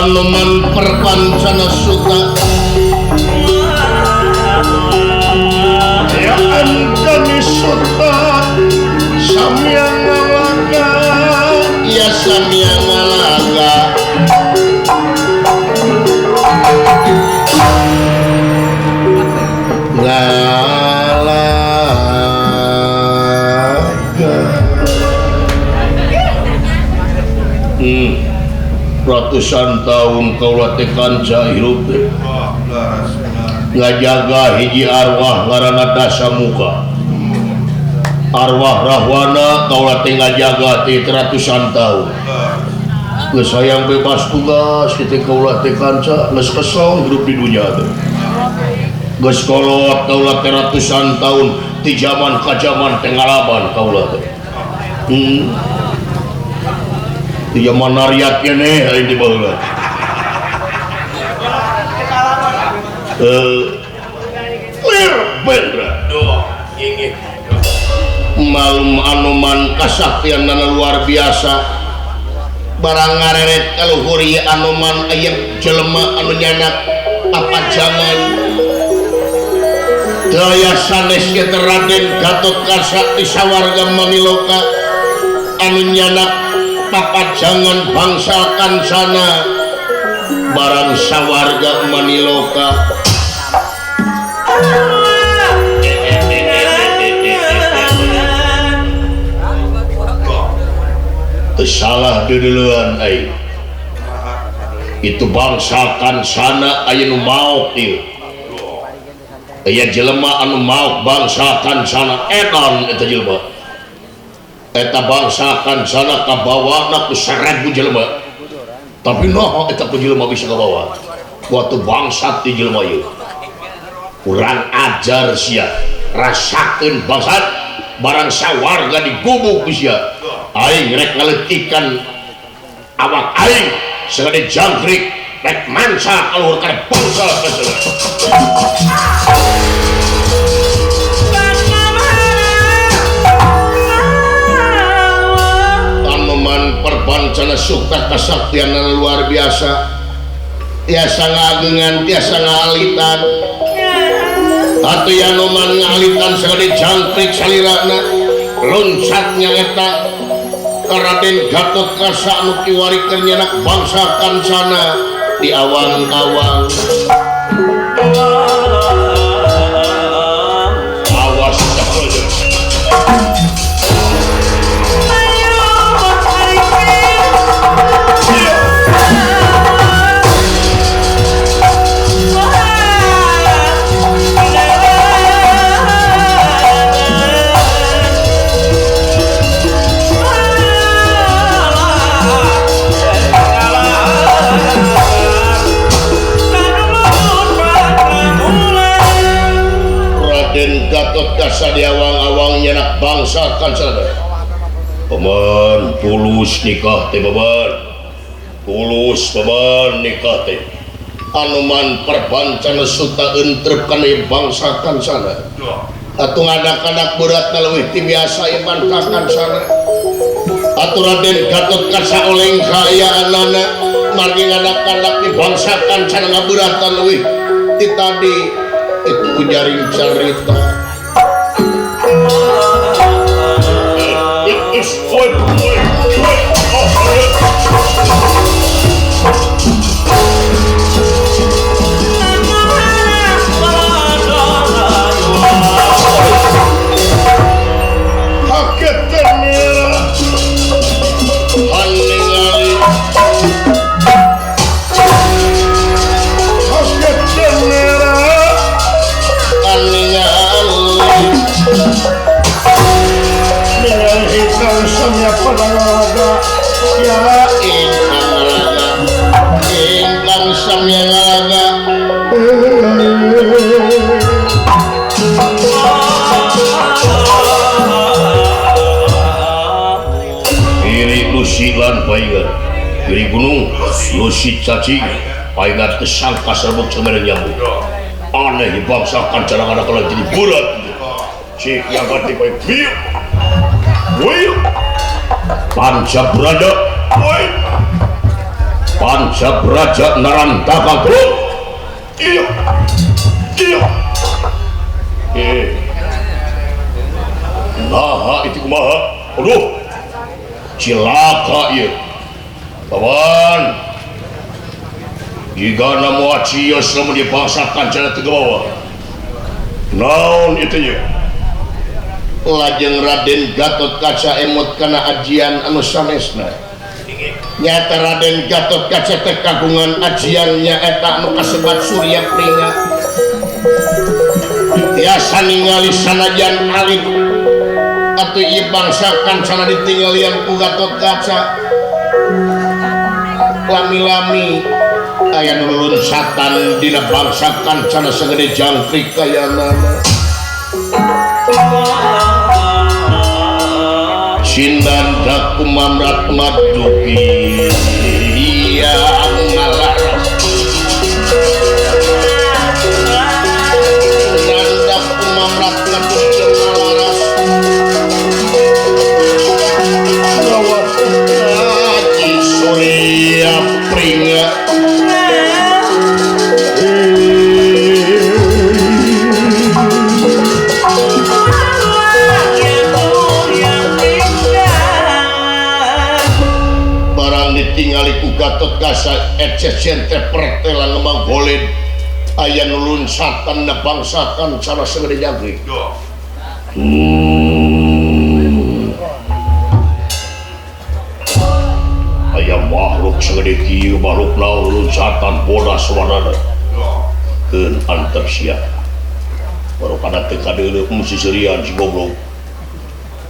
Anoman perpancana suta ya kami suta samyang ngalaga ya samyang ngalaga ratusan tahun kaulah tekan hirup ngajaga hiji arwah ngaranna dasa muka arwah rahwana kaulah tengah jaga ti ratusan tahun geus hayang bebas tugas ketika kaulah tekan geus kesel hidup di dunia teh geus kolot kaulah teh ratusan tahun ti zaman ka zaman teh ngalaban kaulah teh di zaman nariat kene hari di bawah bener doa ingin malum Anoman kasaktian luar biasa barang ngareret kaluhur ieu Anoman aya jelema anu nyanak apa jangan daya sanes ge Raden Gatotkaca ti sawarga Maniloka anu nyanak papat jangan bangsa kancana barang sawarga Maniloka salah duluan ai itu bangsa kancana aya nu maot ieu aya jelema anu maot bangsa kancana edan eta jelema eta bangsa kancana kabawana ku 1000 jelema tapi noh eta ku jelema bisa kabawa waktu bangsa ti jelema ieu urang ajar sia rasakeun bangsat barang sawarga digubuk sia aing rek ngaletikan awak aing sagede jangkrik rek mansa kaluhur ka bangsa perpancana sukta kasaktian luar biasa tiasa ngagengan tiasa ngalitan atuh ya Anoman ngalitan sagede jangkrik salirana loncatnya eta ka Raden Gatotkaca anu kiwarikeun nyanak bangsa kancana di awang-awang awas Gatotkaca di awang-awang nyanak bangsa kancana paman tulus nikah teh paman tulus paman nikah teh Anoman perpancana suta entrep kana bangsa kancana atuh ngadak-adak berat leuwih ti biasa iman ka kancana atuh Raden Gatotkaca oleng kayaanana margi ngadak-adak di bangsa kancana ngabeuratan leuwih ti tadi itu jaring cerita ingkang samya ngalaga iri lusi lan paingat iri gunung lusi cacing paingat kesangka serbuk semerang nyambung aneh bangsa kancana anak kalau jadi bulat cik yang hati baik biu Pancaburaja Pancabraja Narantaka bro. Iya nah itu kumaha aduh cilaka iya kawan jika namu acios namun dipaksakan cara tegawa naon itu ya lajeng Raden Gatot Kaca emot kana ajian anu sanesna nyata Raden Gatot Kaca teh kagungan ajiannya eta anu kasebat Surya Pringa tiasa ningali sanajan alit atuh ieu bangsa kancana ditinggalian ku Gatot Kaca lami-lami aya nu lunsatan dina bangsa kancana sagede jangkrik kayana Sinanda kumamrat maduki yang malaras Sinanda kumamrat maduki yang malaras Rawat Haji Surya Pringa tingali ku Gatot Kaca ececen teh pertelan lemang goled aya nu lunsatan na bangsakan cara segede jangkrik aya makhluk segede kieu makhluk naon lunsatan bodas warana keun antar sia baru kada teu kadeuleuh musi serian si goblok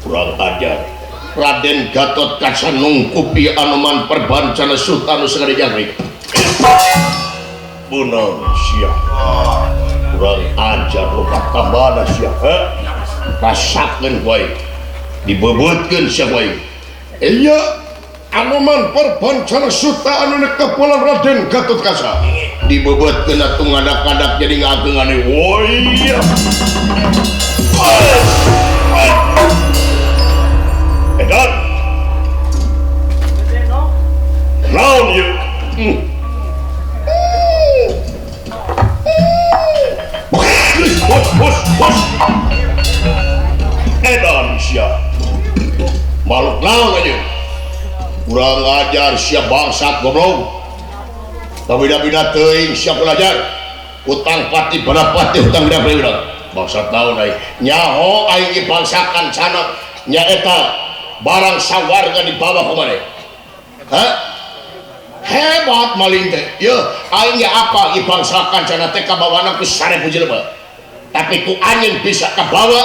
kurang ajar Raden Gatot Kaca nungkupi Anoman perbancana sultan segede jangkrik bener sia kurang ajar lupa tambana sia rasakeun wae dibebeutkeun sia wae iya Anoman perbancana sultan anu kapulan Raden Gatot Kaca dibebeutkeun atuh ngadak-ngadak jadi ngagengane woi edan naon ieu bos edan sia makhluk naon aja kurang ajar sia bangsat goblok bida-bida teuing sia pelajar utang pati pada pati utang bida-bida bangsat naon ai nyaho aing bangsakan sana nya eta barang sawarga dibawa ke mana? Hebat maling teh. Ye, aing ya apa ibangsakan cenah teh kabawana ku 1000 jelema. Tapi ku anjeun bisa kabawa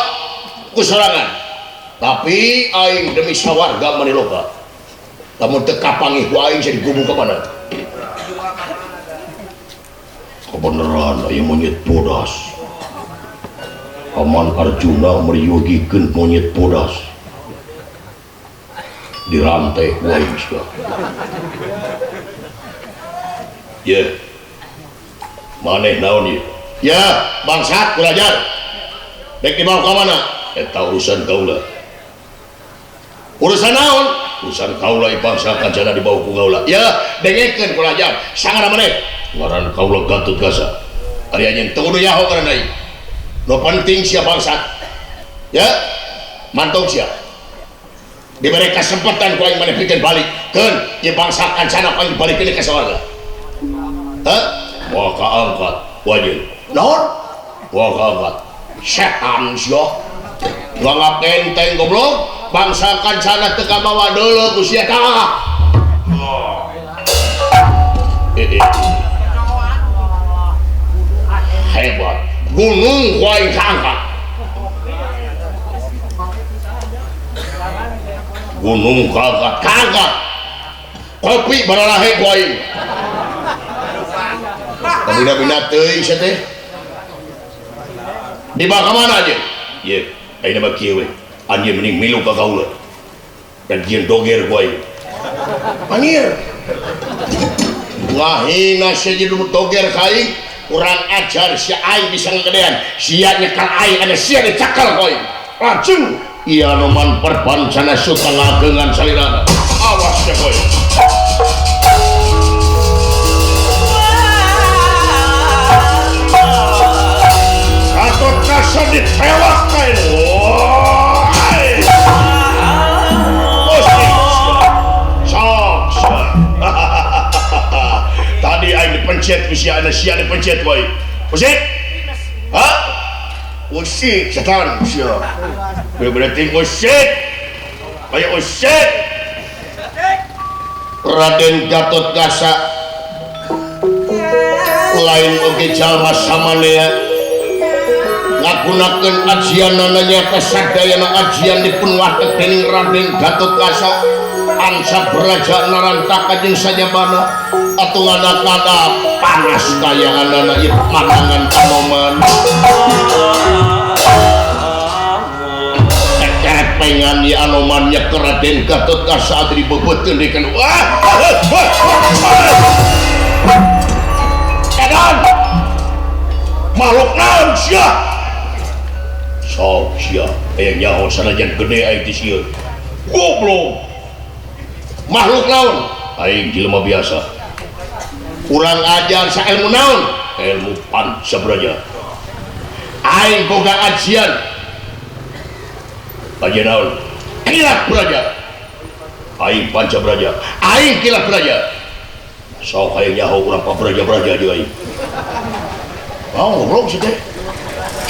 ku sorangan. Tapi aing demi sawarga mani loba. Lamun teu kapangih ku aing jadi gubung ke mana? Kebenaran aya monyet bodas. Paman Arjuna meriyogikeun monyet bodas. Dirantai wae juga. Ya, maneh naon ieu? Ya, bangsat belajar. Dek dibawa ke mana? Eta urusan kaula. Urusan naon? Urusan kaula bangsa kancana dibawa ku kaula. Ya, dengekeun belajar. Sangara maneh? Ngaran kaula Gatot Kaca. Ari anjeun teu kudu nyaho karana ieu. Nu penting sia bangsat. Ya, mantong sia. Diberi kesempatan ku aing maneh pikeun balik keun ieu bangsa kancana aing balikeun ka sawarga wah kaangkat wajib naon wah kaangkat setan sia ngangap enteng goblok bangsa kancana teu kabawa deuleu ku sia tah hebat gunung ku aing kaangkat gunung kagak kopi baralahe ku aing kabina-bina teuing sia teh dibawa ka mana aja ye ayeuna mah kieu we anjeun mending milu ka kaula dan jieun doger ku aing panir ngahina sia jadi doger ka aing kurang ajar sia aing bisa ngagedean sia nyekal aing ada sia dicakal ku aing lajeng iya Anoman perbancana sultan ngageungan salirana awas ya boy bisa ditewak kain. Tadi aing dipencet usia ana sia dipencet boy. Usik. Hah? Usik setan usia. Berarti usik. Ayo usik. Raden Gatot Kaca lain oge jalma samanea ngagunakeun ajianana nyaeta sadayana ajian dipun watek dening Raden Gatot Kaca angsa beraja narantaka jeung sajabana atunganna kada panas kayanganana ieu manangan Anoman pengan di Anoman nya ke Raden Gatot Kaca adi dibebeutkeun deui wah edan makhluk naon sia sok sia aya nyaho sanajan gede aing ti sieun goblok makhluk naon aing jelema biasa urang ajar sa ilmu naon ilmu pancabraja aing boga ajian ajian naon kilat braja aing pancabraja aing kilat braja sok aing nyaho urang pabraja-braja jeung aing oh goblok sih teh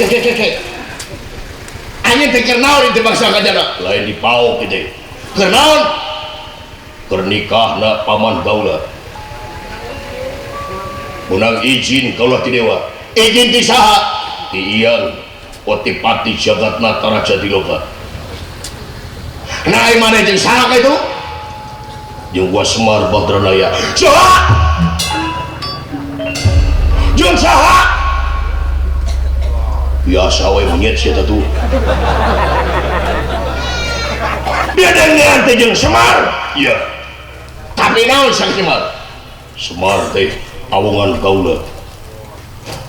ke aing teh keur naon teh bangsa kajana lain dipaok kitu keur naon keur nikahna paman gaula munang izin kaulah ti dewa izin ti saha ti iyang Otipati Jagatnata Raja Tiloka nah mana jeung saha itu jeung gua Semar Badranaya saha jeung saha biasa we monyet sia tatu dia dengan teh jeung Semar iya tapi naon sang Semar Semar teh pawongan kaula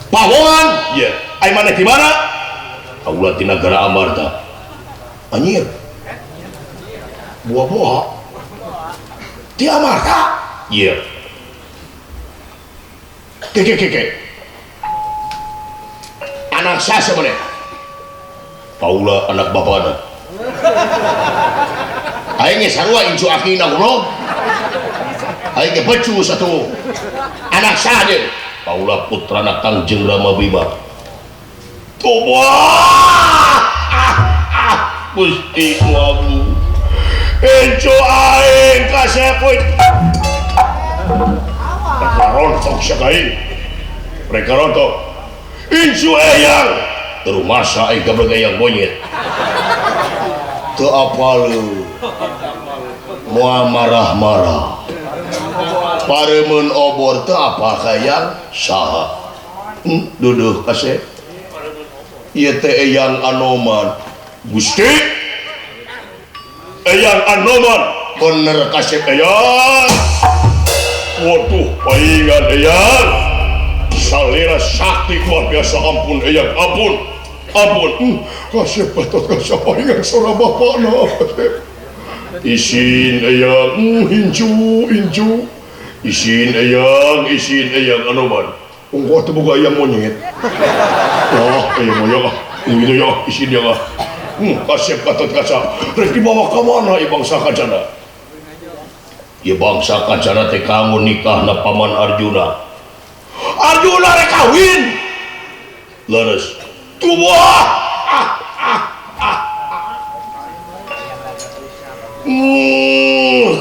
pawongan iya ai mana di mana kaula di negara Amarta anjir buah-buah di Amarta iya keke anak saya sebenarnya kaula anak bapana aing sarua incu akina goblok aing ge becu satu anak saja kaula putrana Kangjeng Rama Bima Gusti Wabu incu aing kaseput mereka rontok sakain mereka rontok incu eyang terus masa aing gabrega yang monyet teu apa lu moal marah-marah paremun obor teu apa kayang saha duduh kasep ieu teh eyang Anoman Gusti eyang Anoman bener kasep eyang waduh paingan eyang salira sakti luar biasa ampun eyang ampun kasep Gatot Kaca paingan sora bapana isin eyang hincu isin eyang Anoman ungkoh teu boga eyang monyet eyang moyong gitu ya isin dia lah kasep Gatot Kaca rek dibawa ka mana ieu bangsa Kajana ieu bangsa Kajana teh kamu nikahna paman Arjuna rek kawin leres tubuh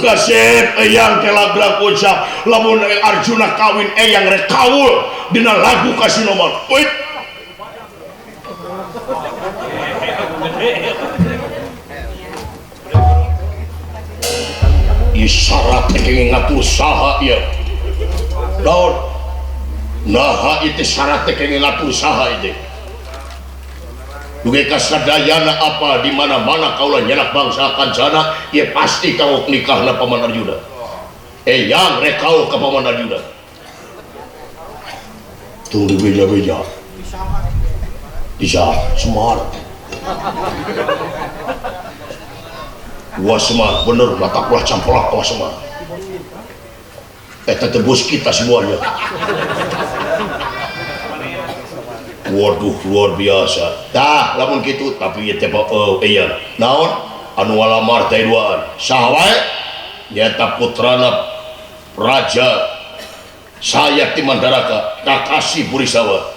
kasep eyang telagrak ucap lamun Arjuna kawin eyang rek kawul dina lagu Kasinoman wait isyarat kenging ngatur saha ieu daun naha itu syarat kenging ngatur saha itu duge kasadayana apa di mana-mana kaulah nyenak bangsa Kancana ya pasti kau nikahna paman Arjuna eyang rek kau ka paman Arjuna tuh di beja-beja bisa Semar gua Semar bener mata kulah campolak gua Semar tebus kita semuanya waduh luar biasa dah lamun gitu tapi ya teh iya naon anu walamar teh duaan saha wae nyata putrana raja saya di Mandaraka Kakasi Burisawa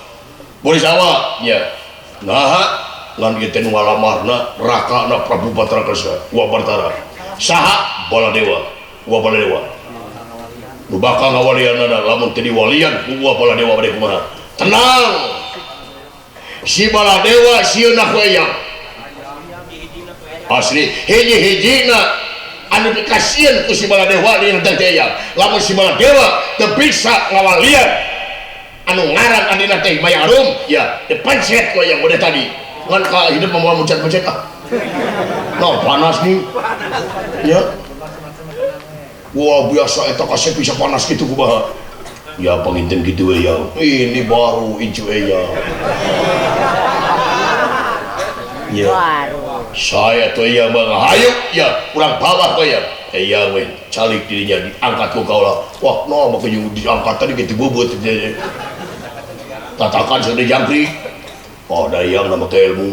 ya nah ngan kitu nu walamarna rakana Prabu Batrakasa wa Bartara saha Baladewa wa Baladewa nu bakal ngawalianna lamun teu diwalian ku wa Baladewa bade kumaha tenang si Baladewa sieuna hoyong asli hiji-hijina anu dikasieun ku si Baladewa di teh teh lamun si Baladewa teu bisa ngawalian anu ngaran adina teh Mayarum ya dipencet ku yang udah tadi ngan ka hidup mau mencet-mencet no panas nih ya wah biasa eta kasih bisa panas gitu kumaha ya penginten gitu ya ini baru incu ya ya saya tuh ya bang hayu ya kurang bawah kok ya iya weh calik dirinya diangkat ku kaulah wah no makanya diangkat tadi gitu bubut tatakan sudah jangkrik oh dari yang nama ke ilmu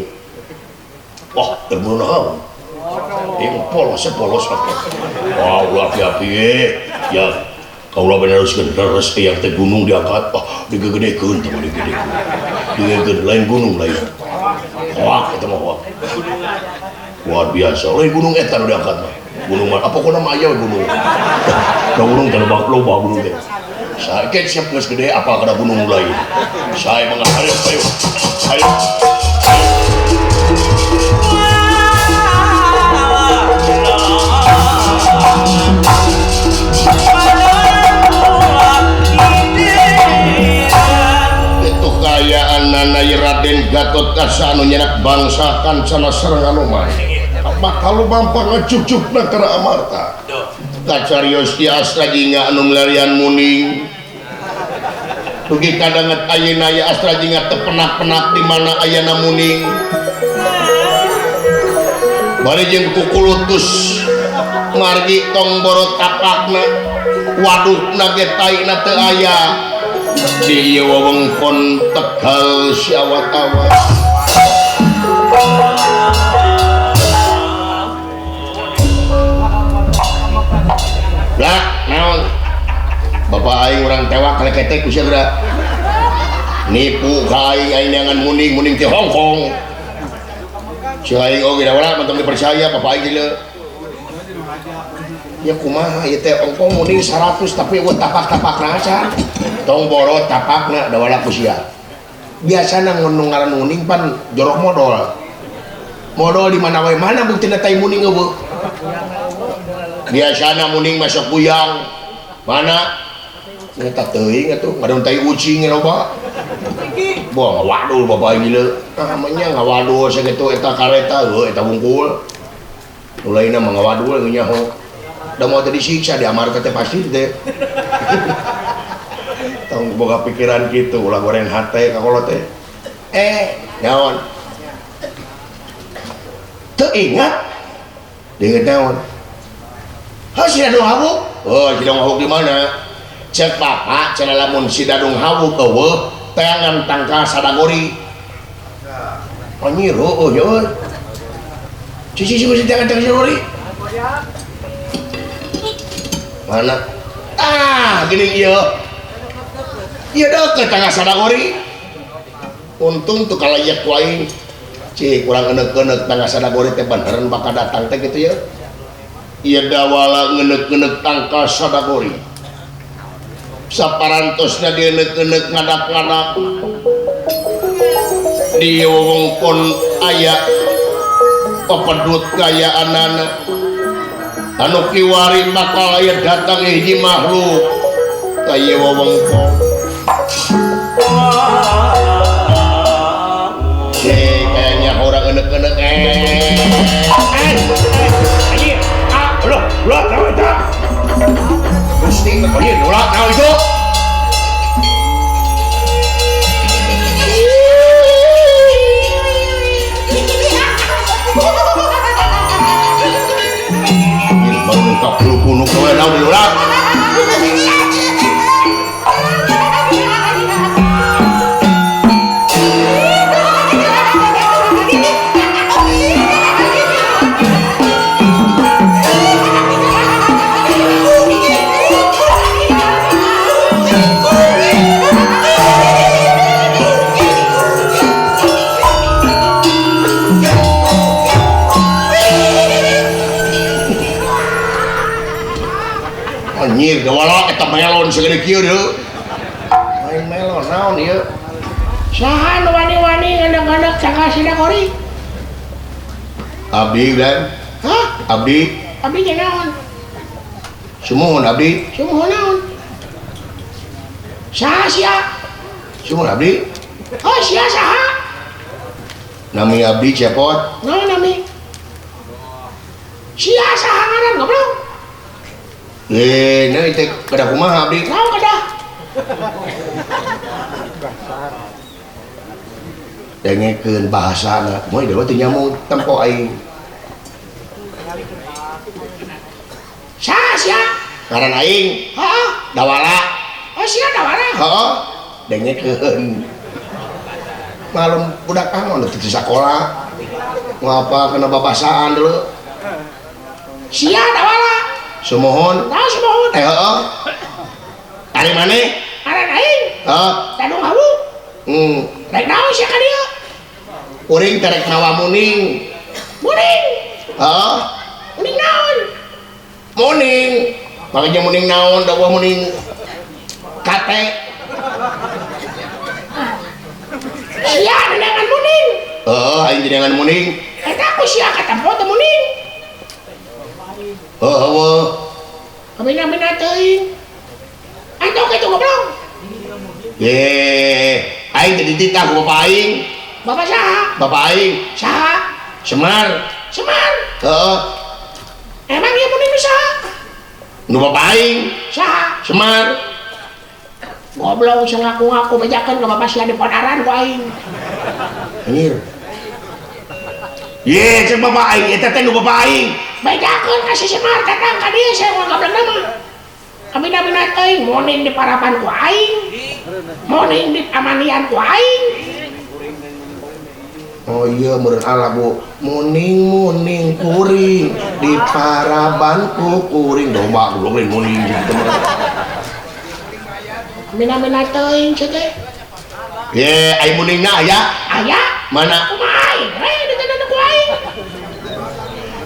wah ilmu nahan yang polos wah ulah api ya kaulah bener harus deres yang teh gunung diangkat digede-gedekeun teman digede-gedekeun lain gunung lain wah itu mah wah luar biasa lain gunung eta nu diangkat mah gunung mah apa kok nama aya gunung da gunung teh loba gunung teh saya kan siap geus gede apa kada gunung lain saya mengalir ayo itu kayaan nanai Raden Gatot Kaca anu nyenak bangsa kancana sareng anu mah bakal bampang ngecucuk negara amarta kacarios di astra jinga anu ngelarian muning dugi kadanget ayeuna aya astra jinga teu penak-penak di mana ayana muning bari jeung kukulutus margi tong borot tapakna wadukna ge taina teu aya di ieu wewengkon Tegal Syawatawa lah naon bapak aing urang tewak kali ketek ku saudara nipu ka aing neangan muning teh Hongkong si aing oge da urang mantep dipercaya bapak aing gila ya kumaha ieu teh Hongkong muning 100 tapi eueuh tapak-tapakna acan tong borot tapakna da wala ku sia biasana ngun ngaran muning pan jorok modal di mana wae mana buktina tai muning eueuh biasana muning masuk buyang mana nyata teuing atuh ngadon tai ucing loba boh ngawadul bapak gila namanya ngawadul sakitu eta kareta heuh eta bungkul ulaina mah ngawadul nya ho da mau tadi siksa di amar teh pasti teh tong boga pikiran kitu ulah goreng hate ka kolot teh naon teu ingat deungeut naon si Dadung Hawuk si Dadung Hawuk di mana cek bapak cenah lamun si Dadung Hawuk eueuh teangan tangka sadagori panyiru eueuh cici si teangan tangka sadagori mana gini ieu deukeut tangka sadagori untung tuh kalayak ku aing cik kurang enek-enek tangka sadagori teh beneran bakal datang teh kitu ya ia dawala ngenek-ngenek tangka sadagori saparantosna dia ngenek-ngenek ngadak-ngadak di wewengkon aya pepedut kaya anana anu kiwari bakal aya datang hiji makhluk kaya wewengkon kayaknya orang enek-enek ulah tahu itu gusti ulah tahu itu ini baru ngkap lu kuno kowe tahu di ulah anjir gawala eta melon segede kieu deui main melon naon ieu saha nu wani-wani ngadeg-ngadeg cangga sida kori abdi dan hah abdi nya naon sumuhun abdi sumuhun naon saha sia sumuhun abdi oh sia saha nami abdi cepot naon nami sia saha ngaran goblok nah itu kada kumaha abdi naon kada dengekeun bahasana moy dewa teu nyamu tempo aing saha sia ngaran aing heeh dawala oh sia dawara heeh dengekeun malum budak kangon teu sakola ngapa kena babasaan dulu sia dawara sumuhun naon sumuhun heeh ari maneh aran aing heeh Tadung Hawu rek naon sia ka dieu uring terek nawa muning muning heeh muning naon muning makanya muning naon da muning kate sia dengan muning aing dengan muning eta aku sia katempo teu muning heueuh kamina-mina teuing antok kitu goblok aing jadi titah ku bapak aing bapak saha bapak aing saha Semar Semar heeh emang ieu muning saha nu bapak aing saha Semar goblok sing ngaku-ngaku bejakeun ka bapak sia di podaran ku aing anjir cek bapak aing eta teh nu bapak aing bejakeun ka si Semar datang ka dieu saya mau goblok nama kamina-mina teuing muning di parapan ku aing muning di amanian ku aing oh iya meureun ala bu muning kuring di parabanku kuring domba goblok lain muning gitu mah kamina-mina teuing cek teh aing muningna aya aya mana kumaha aing ditanya ku aing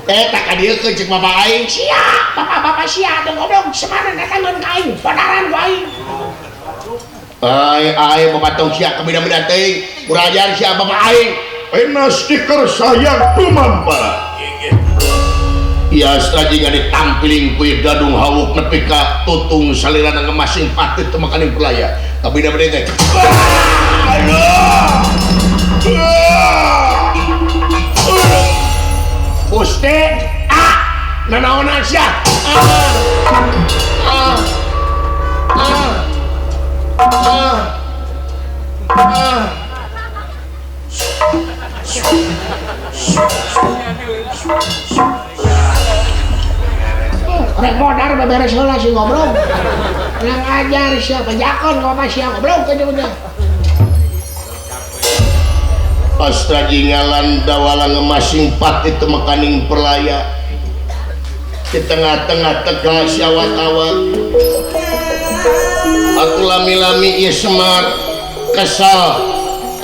tak ka dieu ke cek bapak aing sia bapak-bapak sia teu goblok Semar datangkeun ka aing podaran ku aing aing babatong sia kamina-mina teuing kurajan sia bapak aing pena stiker sayang pemampara iya setajingan ditampiling kuy Dadung Hawu nepi ka tutung salirana ngemasing patut teu makaning pelaya kamina-mina teh Gusti nanaonan sia rek modar beberes heula si goblok yang ajar sia bejakon ka bapak sia goblok teh udah Astrajingalan dawala ngemasing pat itu makaning perlaya di tengah-tengah tegal syawat-awat aku lami-lami ieu Semar kesal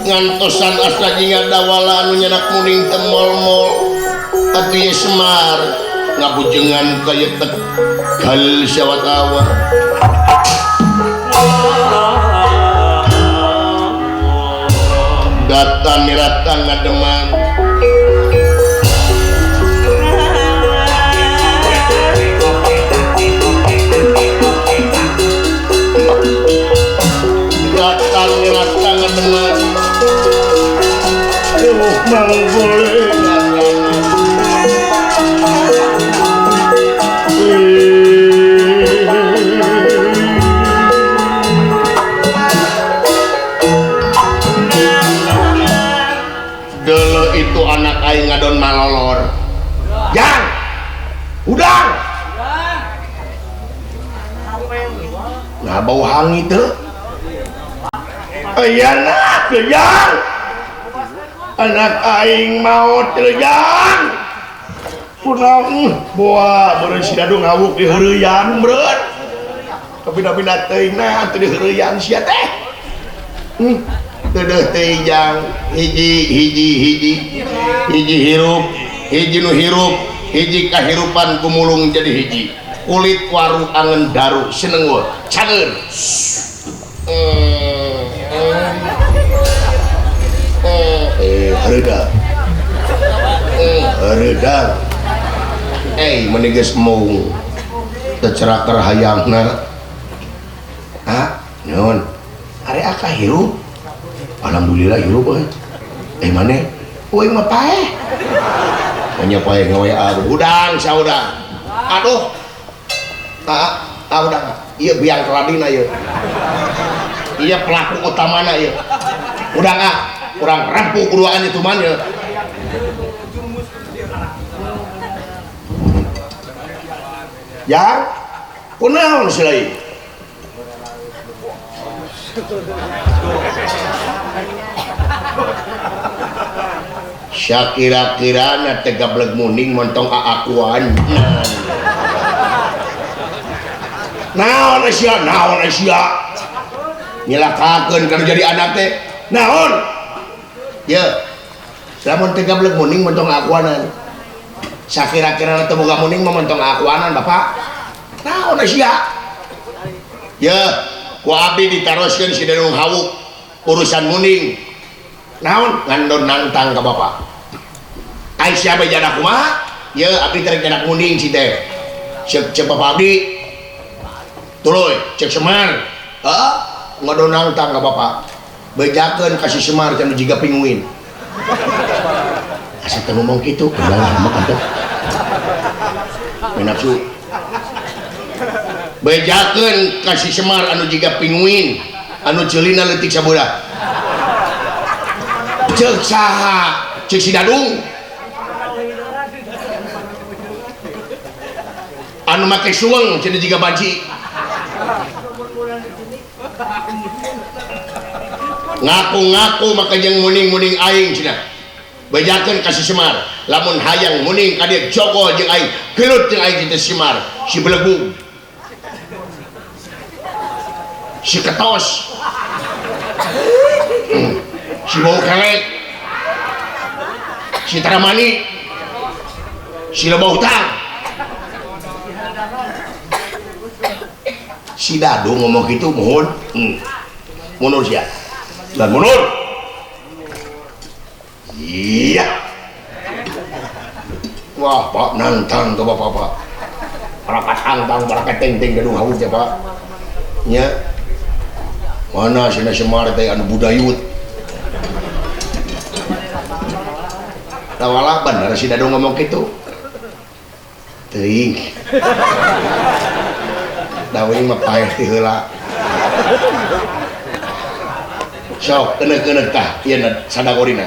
ngantosan astrajinga dawala anu nyenak muning teu mol-mol atuh ieu Semar ngabujengan kaya tegal syawat-awat data mirata ngademan data mirata ngademan mau boleh dulu itu anak aing ngadon malolor jang udang nah bau hangi tuh iya nak jang anak aing maut jang punang boa beureun si Dadung Hawu di heureuyan beureun kapindah-pindah teuing nah teu di heureuyan sia teh teueuh teh jang hiji hirup hiji nu hirup hiji kahirupan kumulung jadi hiji kulit waru angen daru seneng we cager hareuda hareuda menigeus mau teceraker hayangna nyon are aka hirup alhamdulillah hirup maneh euy mah paeh nya paeh ngawe udang saudang aduh udang ieu biang keladina ieu iya pelaku utamana ieu udang kurang rampung kuduaan itu man ya yang kunaon sih lain Syakira-kirana tega bleg muning montong aakuan naon Asia nyilakakeun kana jadi anak teh naon ya lamun tega bleg muning montong aakuanan sakira-kirana teu boga muning montong aakuanan bapak naon Asia ya ku abdi ditaroskeun si Danung Hawuk urusan muning naon ngandon nantang ka bapak Aisyah bejana kumaha ya abdi terek jadak muning si teh cek bapak abdi tuluy cek Semar ngandon nantang ka bapak bejakeun ka si Semar cenah jiga pinguin asa teu ngomong kitu ulah mah atuh nafsu bejakeun ka si Semar anu jiga pinguin anu ceulina leutik sabudak cek saha cek si Dadung anu make suweng cenah jiga banci ngaku-ngaku maka jeung muning-muning aing cenah bejakeun ka si Semar lamun hayang muning ka dieu jogo jeung aing gelut jeung aing kitu Semar si belegu si ketos si bau kelek si taramani si lebah hutang si Dadung ngomong gitu mohon munur sia dan munur iya wah pak nantang ke bapak-bapak parakat antang parakat teng-teng Danung Hawuk ya pak nya mana si Semar teh anu budayut tawala bener si Dadung ngomong gitu teuing dawing mah paeh ti heula sok keuneuh-keuneuh tah ieu sadagorina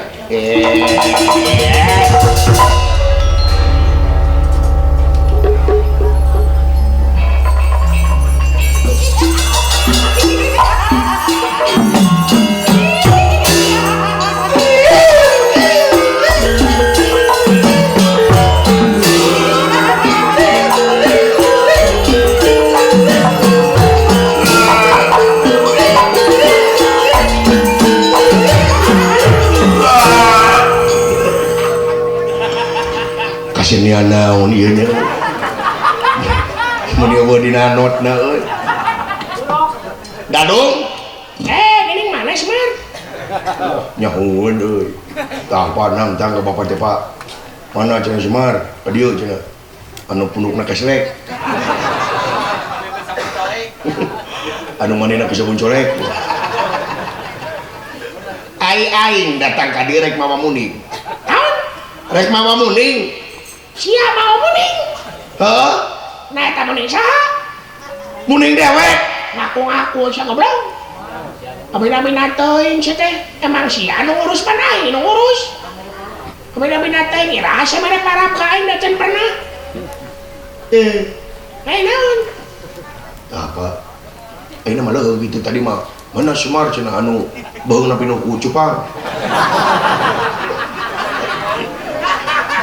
kasenian naon ieu nya mun ieu dina notna euy Dadung geuning mana Semar nyahueun euy tah panang tangga bapak teh Pak mana cenah Semar ka dieu cenah anu pundukna keslek anu manehna kesebun colek aing datang ka dieu rek mama muning rek mama muning sia mau muning nah eta muning saha muning dewek ngaku-ngaku sia goblok abina-bina teuing sia teh emang sia anu ngurus pan aing nu ngurus abina-bina teuing iraha mere parab ka aing da can pernah naon apa ayeuna mah leuh gitu tadi mah mana Semar cenah anu beungna pinu ku cupang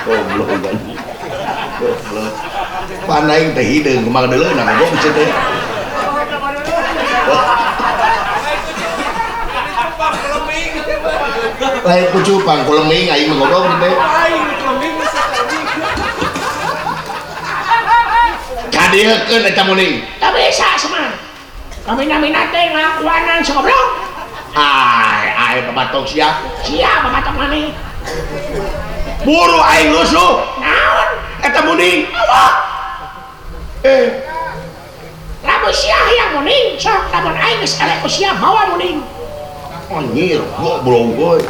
goblok kan goblok panaing teh hideung kumaha deuleuh na goblok teh lain ku cupang ku lemming aing mah goblok teh hadiekeun eta muning. Tak bisa Semar. Kami namina teh ngakuanan sogoblok. Ai babatok sia. Sia babatok mani. Buru aing lusuh. Naon? Eta muning. Apa? Lamun sia yang muning, sok lamun aing geus elek ku sia bawa muning. Anjir, goblok boy.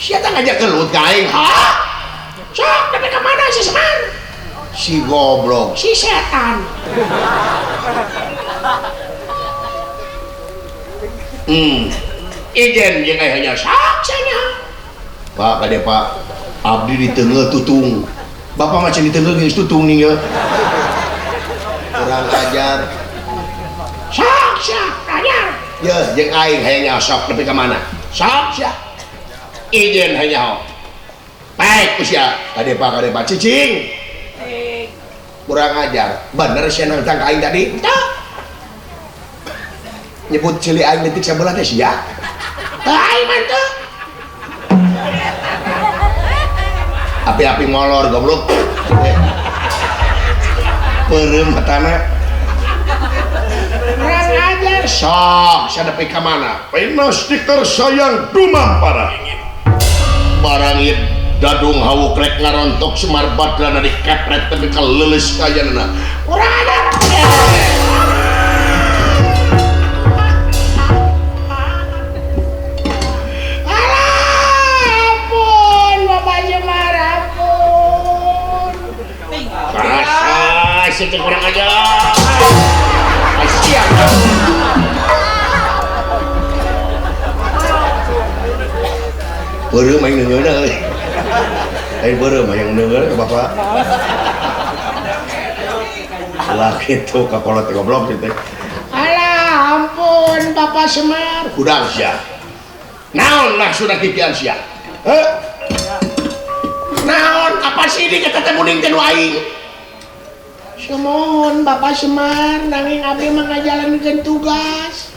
Sia teh ngajak kelut ka aing. Hah? Sok tapi ke mana si Semar? Si goblok. Si setan. Ijen jeung aya Sok cenah. Pak kade Pak. Abdi di tengah tutung. Bapak macam di tengah geus tutung nih ya. Kurang ajar. Sok sia, ajar. Ya, jeung aing hayang sok nepi ka mana? Sok sia. Ijen hanya baik usia kade Pak cicing kurang ajar bener sih nantang aing tadi nyebut cili aing detik sebelah teh sia aing mantep api-api molor goblok peureum matana kurang ajar sok sadepi ka mana pina stiker sayang dumam parah barang ieu dadung hawuk rek ngarontok Semar Badrana dikepret tapi kaleuleus kayanana kurang ajar ampun Bapak Semar ampun rasa sing kurang ajar siap beureum aing neungeuna euy aing beureum yang neungeun ka Bapak lah kitu ka kolot goblok kitu alah ampun Bapak Semar udang sia naon maksudna kipian sia naon apa sih di kata teh muning teh nu aing Semohon Bapak Semar nanging abdi mengajalankeun tugas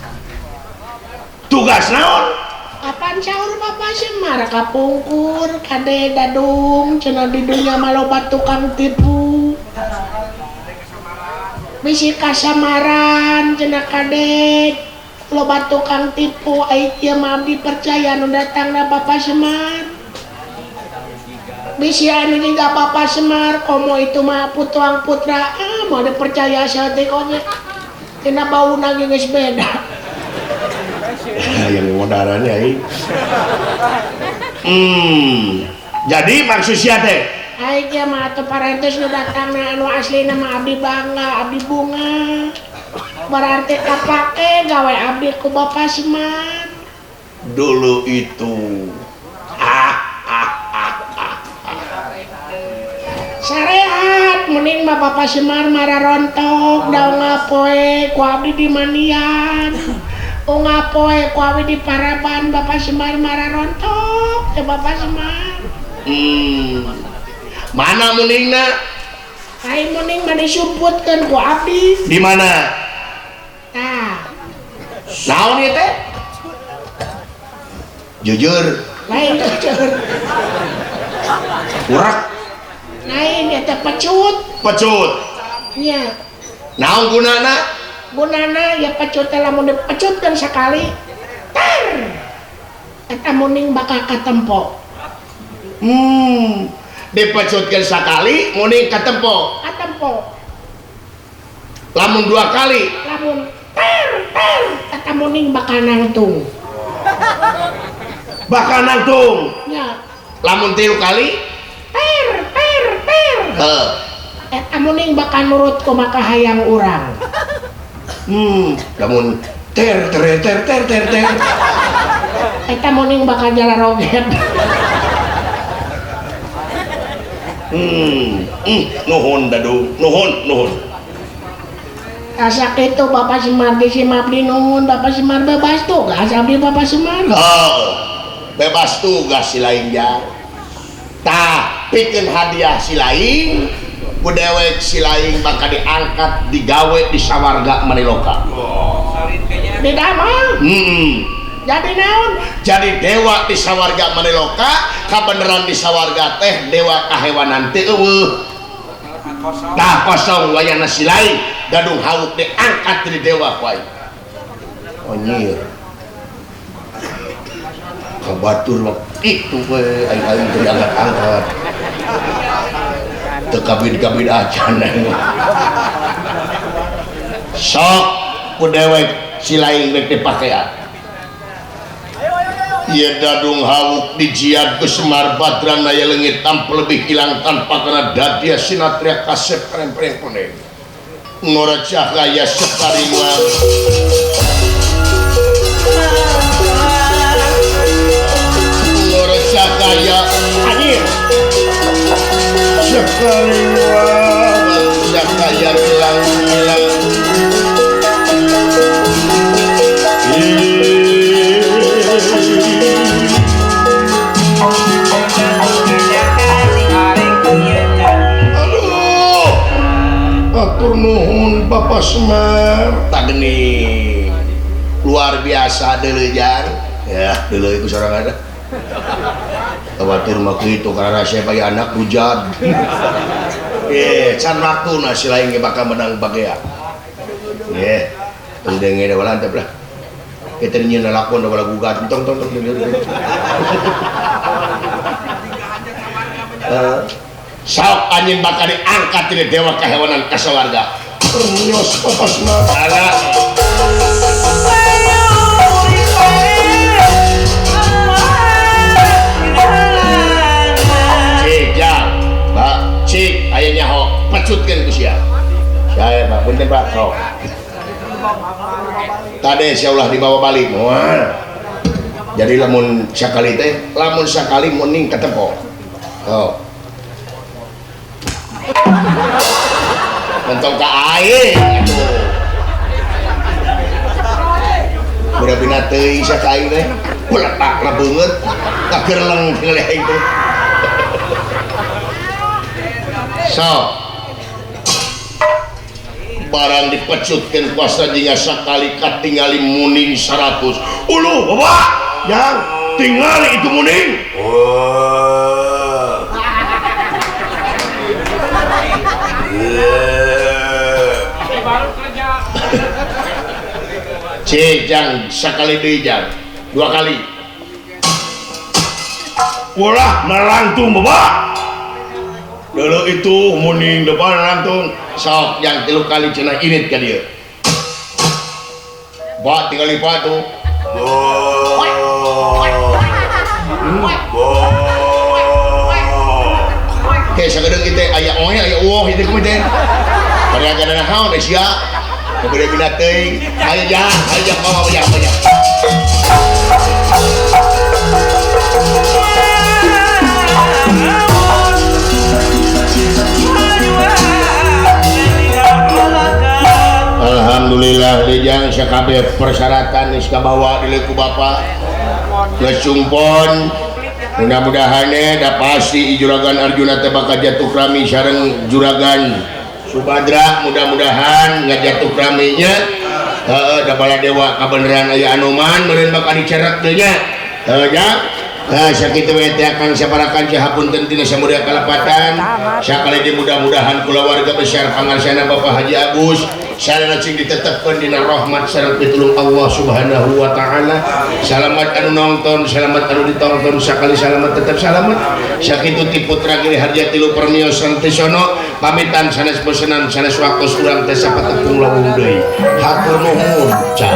naon apaan saur Bapak Semar kapungkur kade dadung cenah di dunia maloba tukang tipu bisi kasamaran cenah kade loba tukang tipu ai ieu mah abdi percaya nu datangna Bapak Semar bisi anu juga Bapak Semar komo itu mah putuang putra mau dipercaya sate konya tina bauna geus beda yang modarannya ini jadi maksudnya teh aing ge mah atuh parantos nu datangna anu asli nama abdi bangga abdi bunga berarti kapake gawe abdi ku Bapak Semar dulu itu sarehat mending mah Bapak Semar marah rontok daun ngapoe ku abdi di manian ngapoe ku abdi di Paraban Bapak Semar marah rontok ke Bapak Semar mana muningna aing muning mah disumputkeun ku abdi di mana tah naon ieu teh jujur lain jujur urak lain eta pecut nya naon gunana gunana ya pecut teh lamun dipecutkeun sakali tar eta muning bakal katempo dipecutkeun sakali muning katempo lamun dua kali lamun tar eta muning bakal nangtung nya lamun 3 kali eta muning bakal nurut ku maka hayang urang lamun ter eta muning bakal jala roget nuhun dadung nuhun asa kitu Bapak Semar disimak di nuhun Bapak Semar bebas tugas abdi Bapak Semar bebas tugas si lain ya tah pikeun hadiah si lain ku dewek si lain bakal diangkat digawe di sawarga Maniloka di damang jadi naon jadi dewa di sawarga Maniloka kabeneran di sawarga teh dewa kahewanan teh eueuh tah kosong wayana silai gadung hauk diangkat dari dewa kuai onyir kabatur itu we aing diangkat-angkat teu kabid-kabid acan sok ku dewek silai rek dipakean ieu dadung hauk dijiad ku Semar Badran aya leungit tampil lebih hilang tanpa kana dadia sinatria kasep krempreng kuning ngora cahaya sekaringa ngora cahaya anjir sekaringa cahaya hilang-hilang atur nuhun Bapak Semar tak geni luar biasa delejan ya dele itu sareng ada kabatur mah kitu karena saya bayi anak hujan can waktu nasi lain ge bakal menang bagea ye tendenge da walantep lah kita nyeun lakon da wala gugat tong sok anjing bakal diangkat dari dewa kehewanan kasawarga ternyos papasna ala cik ya pak cik ayahnya ho pecutkan ku sia saya pak punten pak sok tadi insyaallah dibawa balik moal jadi lamun sakali teh lamun sakali muning ketempo oh mentong ke air udah bina teuing sia ka air teh letak lah beungeut kagerleng ngeleh itu so barang dipecutkeun kuasa jingga sakali katingali muning 100 uluh bapak yang tingali itu muning cik jang sekali deui jang 2 kali ulah narantung bapak dulu itu muning depan narantung sok jang 3 kali cenah init ka dieu ba tinggal lipat tuh oke sagedeung kitu aya oe aya uoh itu kumaha teh karya-karya naon sia kemudian bina teuing ayo jangan bawa banyak alhamdulillah lejang sakabeh persyaratan geus kabawa di ku Bapak geus cumpon mudah-mudahan da pasti juragan Arjuna teh bakal jatuh krami sareng juragan Subadra mudah-mudahan ngajatuh kraminya da bala dewa kabeneran aya anoman meureun bakal dicerak teh nya sakitu we teh akang sabarakan hapunten tina samulia kalepatan sakali mudah-mudahan kula warga besar pangarsana Bapak Haji Agus sareng cing ditetepkeun dina rahmat sareng pitulung Allah Subhanahu wa taala salamet anu nongton salamet anu ditonton sakali salamet tetep salamet sakitu ti putra Giri Harja tilu permios santisono pamitan sanes pesenan sanes waktos urang teh sapatekung lawung deui hatur nuhun ca